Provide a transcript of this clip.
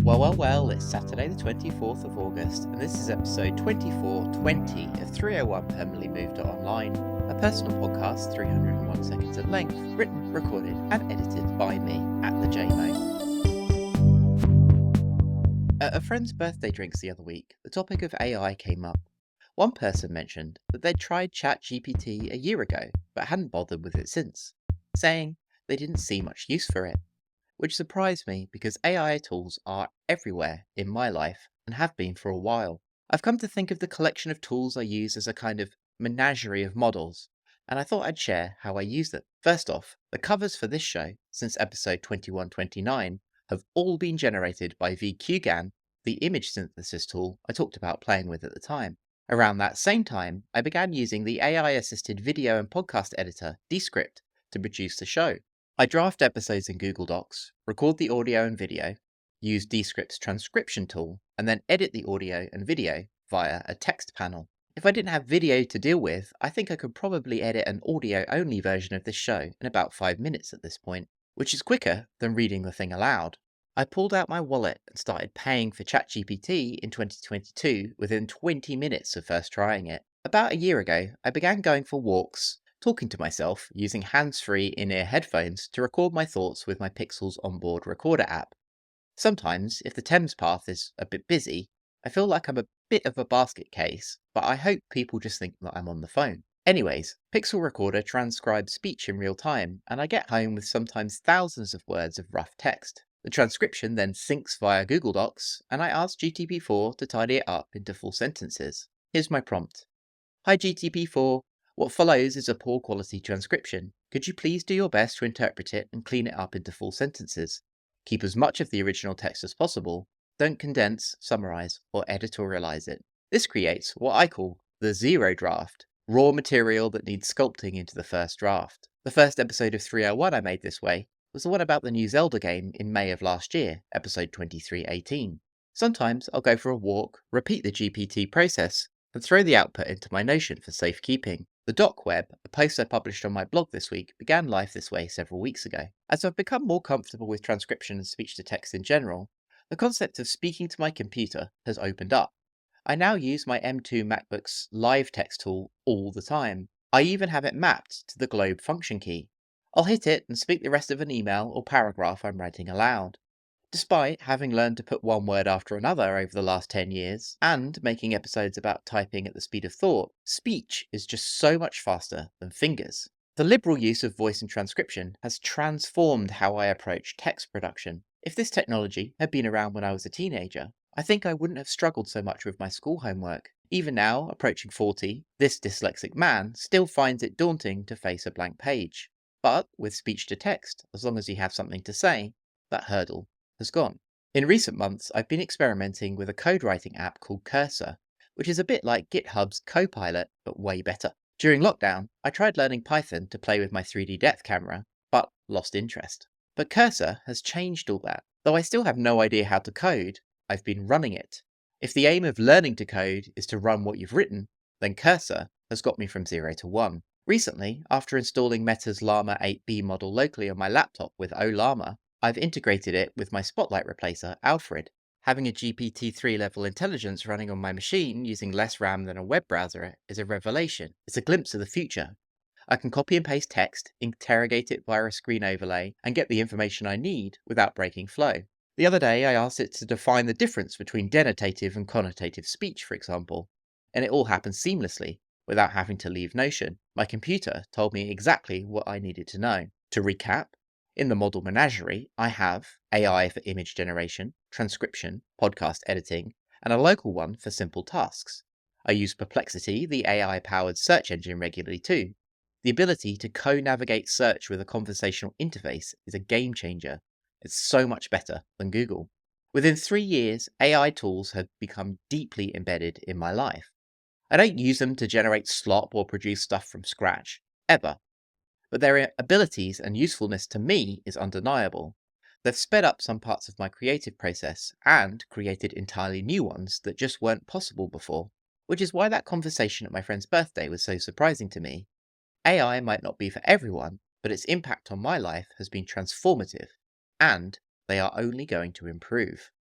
Well, it's Saturday the 24th of August, and this is episode 2420 of 301 Permanently Moved Online, a personal podcast 301 seconds in length, written, recorded, and edited by me at the JMO. At a friend's birthday drinks the other week, the topic of AI came up. One person mentioned that they'd tried ChatGPT a year ago, but hadn't bothered with it since, saying they didn't see much use for it. Which surprised me because AI tools are everywhere in my life and have been for a while. I've come to think of the collection of tools I use as a kind of menagerie of models, and I thought I'd share how I use them. First off, the covers for this show, since episode 2129, have all been generated by VQGAN, the image synthesis tool I talked about playing with at the time. Around that same time, I began using the AI-assisted video and podcast editor, Descript, to produce the show. I draft episodes in Google Docs, record the audio and video, use Descript's transcription tool, and then edit the audio and video via a text panel. If I didn't have video to deal with, I think I could probably edit an audio-only version of this show in about 5 minutes at this point, which is quicker than reading the thing aloud. I pulled out my wallet and started paying for ChatGPT in 2022 within 20 minutes of first trying it. About a year ago, I began going for walks, talking to myself using hands-free in-ear headphones to record my thoughts with my Pixel's onboard recorder app. Sometimes, if the Thames path is a bit busy, I feel like I'm a bit of a basket case, but I hope people just think that I'm on the phone. Anyways, Pixel Recorder transcribes speech in real time, and I get home with sometimes thousands of words of rough text. The transcription then syncs via Google Docs, and I ask GTP4 to tidy it up into full sentences. Here's my prompt. Hi GTP4, what follows is a poor quality transcription. Could you please do your best to interpret it and clean it up into full sentences? Keep as much of the original text as possible. Don't condense, summarize, or editorialize it. This creates what I call the zero draft, raw material that needs sculpting into the first draft. The first episode of 301 I made this way was the one about the new Zelda game in May of last year, episode 2318. Sometimes I'll go for a walk, repeat the GPT process, and throw the output into my Notion for safekeeping. The Doc Web, a post I published on my blog this week, began life this way several weeks ago. As I've become more comfortable with transcription and speech-to-text in general, the concept of speaking to my computer has opened up. I now use my M2 MacBook's live text tool all the time. I even have it mapped to the globe function key. I'll hit it and speak the rest of an email or paragraph I'm writing aloud. Despite having learned to put one word after another over the last 10 years, and making episodes about typing at the speed of thought, speech is just so much faster than fingers. The liberal use of voice and transcription has transformed how I approach text production. If this technology had been around when I was a teenager, I think I wouldn't have struggled so much with my school homework. Even now, approaching 40, this dyslexic man still finds it daunting to face a blank page. But with speech to text, as long as you have something to say, that hurdle has gone. In recent months, I've been experimenting with a code writing app called Cursor, which is a bit like GitHub's Copilot, but way better. During lockdown, I tried learning Python to play with my 3D depth camera, but lost interest. But Cursor has changed all that. Though I still have no idea how to code, I've been running it. If the aim of learning to code is to run what you've written, then Cursor has got me from 0 to 1. Recently, after installing Meta's Llama 8B model locally on my laptop with Ollama, I've integrated it with my Spotlight replacer, Alfred. Having a GPT-3 level intelligence running on my machine using less RAM than a web browser is a revelation. It's a glimpse of the future. I can copy and paste text, interrogate it via a screen overlay, and get the information I need without breaking flow. The other day I asked it to define the difference between denotative and connotative speech, for example, and it all happened seamlessly, without having to leave Notion. My computer told me exactly what I needed to know. To recap, in the model menagerie, I have AI for image generation, transcription, podcast editing, and a local one for simple tasks. I use Perplexity, the AI-powered search engine, regularly too. The ability to co-navigate search with a conversational interface is a game changer. It's so much better than Google. Within 3 years, AI tools have become deeply embedded in my life. I don't use them to generate slop or produce stuff from scratch, ever. But their abilities and usefulness to me is undeniable. They've sped up some parts of my creative process and created entirely new ones that just weren't possible before, which is why that conversation at my friend's birthday was so surprising to me. AI might not be for everyone, but its impact on my life has been transformative, and they are only going to improve.